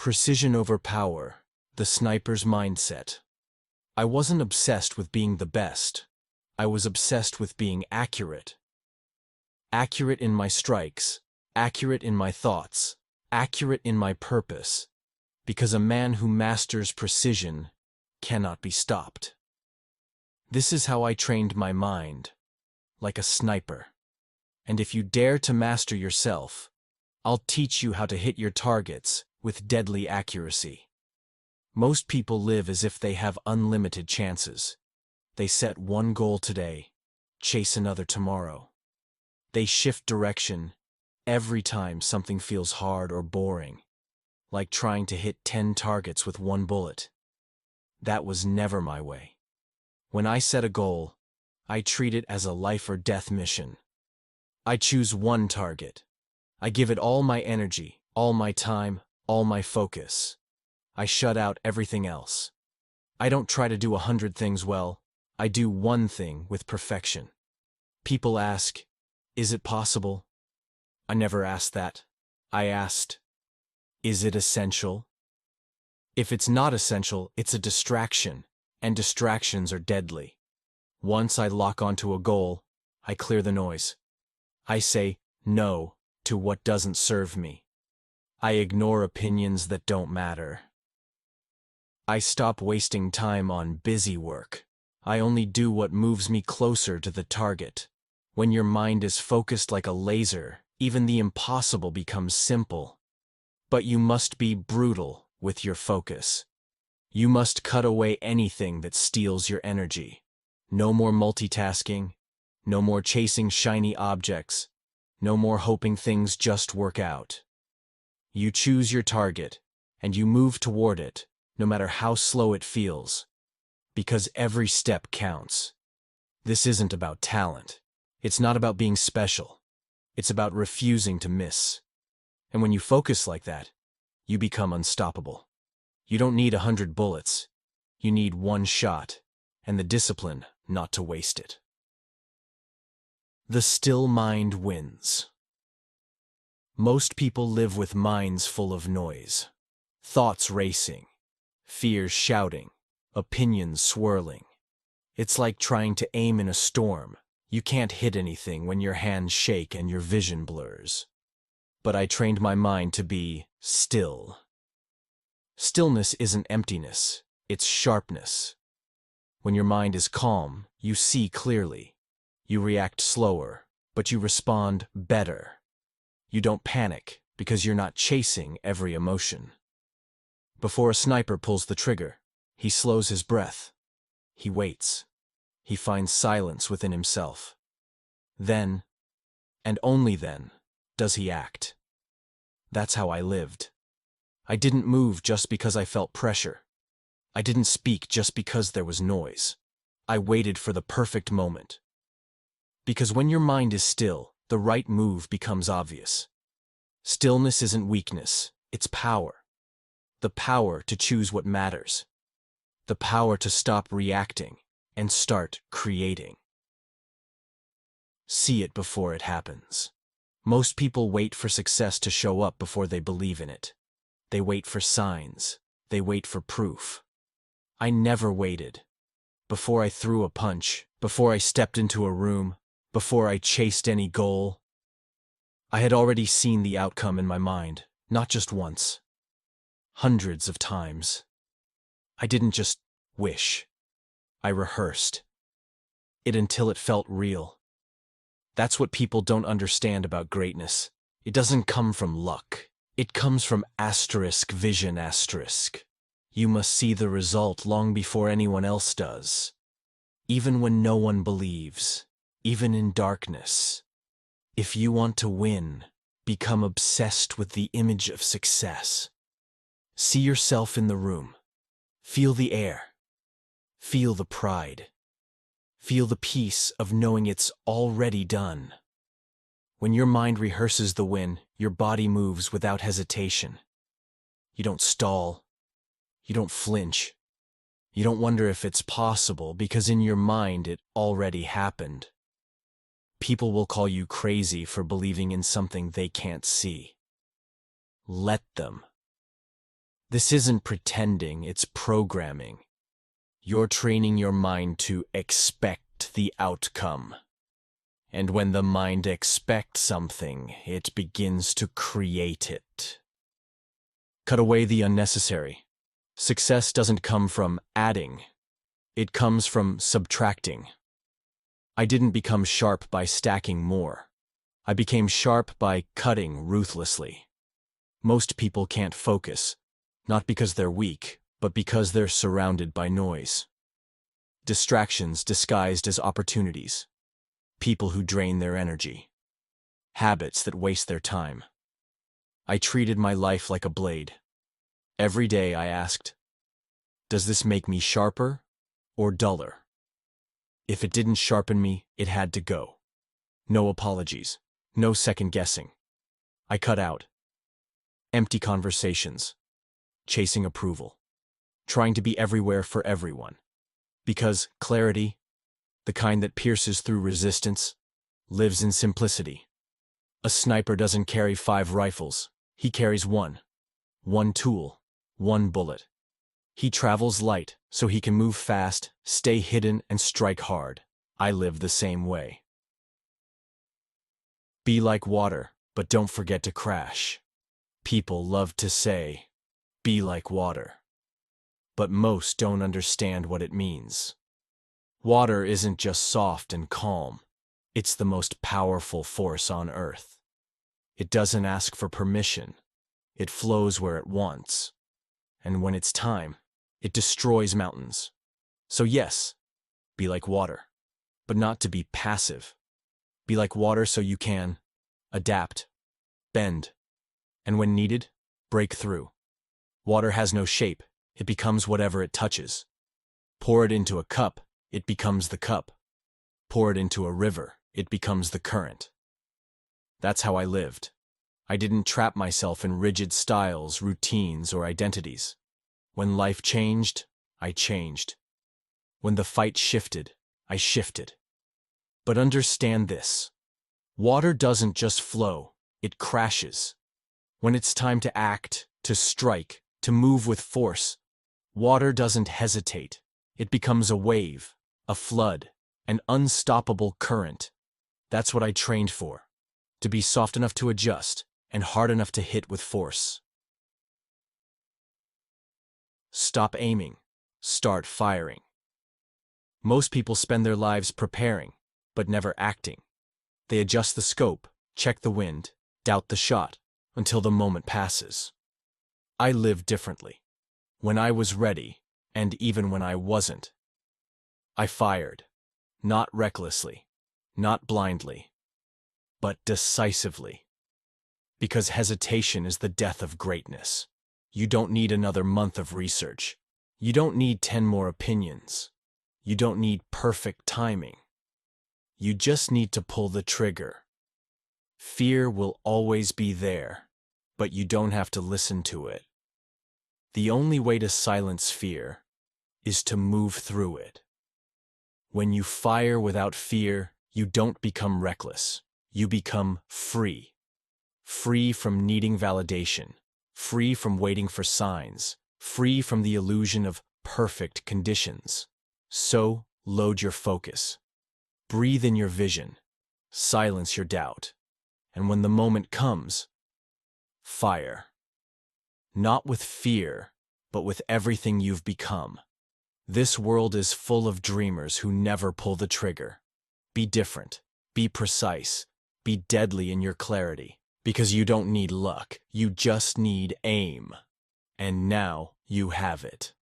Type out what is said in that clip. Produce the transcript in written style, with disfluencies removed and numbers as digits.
Precision over power, the sniper's mindset. I wasn't obsessed with being the best. I was obsessed with being accurate. Accurate in my strikes, accurate in my thoughts, accurate in my purpose. Because a man who masters precision cannot be stopped. This is how I trained my mind, like a sniper. And if you dare to master yourself, I'll teach you how to hit your targets with deadly accuracy. Most people live as if they have unlimited chances. They set one goal today, chase another tomorrow. They shift direction every time something feels hard or boring, like trying to hit 10 targets with one bullet. That was never my way. When I set a goal, I treat it as a life or death mission. I choose one target. I give it all my energy, all my time, all my focus. I shut out everything else. I don't try to do 100 things well. I do one thing with perfection. People ask, is it possible? I never asked that. I asked, is it essential? If it's not essential, it's a distraction, and distractions are deadly. Once I lock onto a goal, I clear the noise. I say no to what doesn't serve me. I ignore opinions that don't matter. I stop wasting time on busy work. I only do what moves me closer to the target. When your mind is focused like a laser, even the impossible becomes simple. But you must be brutal with your focus. You must cut away anything that steals your energy. No more multitasking. No more chasing shiny objects. No more hoping things just work out. You choose your target, and you move toward it, no matter how slow it feels. Because every step counts. This isn't about talent. It's not about being special. It's about refusing to miss. And when you focus like that, you become unstoppable. You don't need 100 bullets. You need one shot, and the discipline not to waste it. The still mind wins. Most people live with minds full of noise. Thoughts racing, fears shouting, opinions swirling. It's like trying to aim in a storm. You can't hit anything when your hands shake and your vision blurs. But I trained my mind to be still. Stillness isn't emptiness, it's sharpness. When your mind is calm, you see clearly. You react slower, but you respond better. You don't panic because you're not chasing every emotion. Before a sniper pulls the trigger, he slows his breath. He waits. He finds silence within himself. Then, and only then, does he act. That's how I lived. I didn't move just because I felt pressure. I didn't speak just because there was noise. I waited for the perfect moment. Because when your mind is still, the right move becomes obvious. Stillness isn't weakness, it's power. The power to choose what matters. The power to stop reacting and start creating. See it before it happens. Most people wait for success to show up before they believe in it. They wait for signs. They wait for proof. I never waited. Before I threw a punch, before I stepped into a room, before I chased any goal, I had already seen the outcome in my mind, not just once. Hundreds of times. I didn't just wish. I rehearsed it until it felt real. That's what people don't understand about greatness. It doesn't come from luck. It comes from vision. You must see the result long before anyone else does. Even when no one believes, even in darkness. If you want to win, become obsessed with the image of success. See yourself in the room. Feel the air. Feel the pride. Feel the peace of knowing it's already done. When your mind rehearses the win, your body moves without hesitation. You don't stall. You don't flinch. You don't wonder if it's possible because in your mind it already happened. People will call you crazy for believing in something they can't see. Let them. This isn't pretending, it's programming. You're training your mind to expect the outcome. And when the mind expects something, it begins to create it. Cut away the unnecessary. Success doesn't come from adding. It comes from subtracting. I didn't become sharp by stacking more. I became sharp by cutting ruthlessly. Most people can't focus, not because they're weak, but because they're surrounded by noise. Distractions disguised as opportunities. People who drain their energy. Habits that waste their time. I treated my life like a blade. Every day I asked, does this make me sharper or duller? If it didn't sharpen me, it had to go. No apologies, no second guessing. I cut out empty conversations, chasing approval, trying to be everywhere for everyone. Because clarity, the kind that pierces through resistance, lives in simplicity. A sniper doesn't carry 5 rifles, he carries one. One tool, one bullet. He travels light, so he can move fast, stay hidden, and strike hard. I live the same way. Be like water, but don't forget to crash. People love to say, be like water. But most don't understand what it means. Water isn't just soft and calm. It's the most powerful force on Earth. It doesn't ask for permission. It flows where it wants. And when it's time, it destroys mountains. So yes, be like water, but not to be passive. Be like water so you can adapt, bend, and when needed, break through. Water has no shape, it becomes whatever it touches. Pour it into a cup, it becomes the cup. Pour it into a river, it becomes the current. That's how I lived. I didn't trap myself in rigid styles, routines, or identities. When life changed, I changed. When the fight shifted, I shifted. But understand this. Water doesn't just flow, it crashes. When it's time to act, to strike, to move with force, water doesn't hesitate. It becomes a wave, a flood, an unstoppable current. That's what I trained for. To be soft enough to adjust and hard enough to hit with force. Stop aiming. Start firing. Most people spend their lives preparing, but never acting. They adjust the scope, check the wind, doubt the shot, until the moment passes. I lived differently. When I was ready, and even when I wasn't. I fired. Not recklessly, not blindly, but decisively. Because hesitation is the death of greatness. You don't need another month of research. You don't need 10 more opinions. You don't need perfect timing. You just need to pull the trigger. Fear will always be there, but you don't have to listen to it. The only way to silence fear is to move through it. When you fire without fear, you don't become reckless. You become free. Free from needing validation. Free from waiting for signs. Free from the illusion of perfect conditions. So, load your focus. Breathe in your vision. Silence your doubt. And when the moment comes, fire. Not with fear, but with everything you've become. This world is full of dreamers who never pull the trigger. Be different. Be precise. Be deadly in your clarity. Because you don't need luck. You just need aim. And now you have it.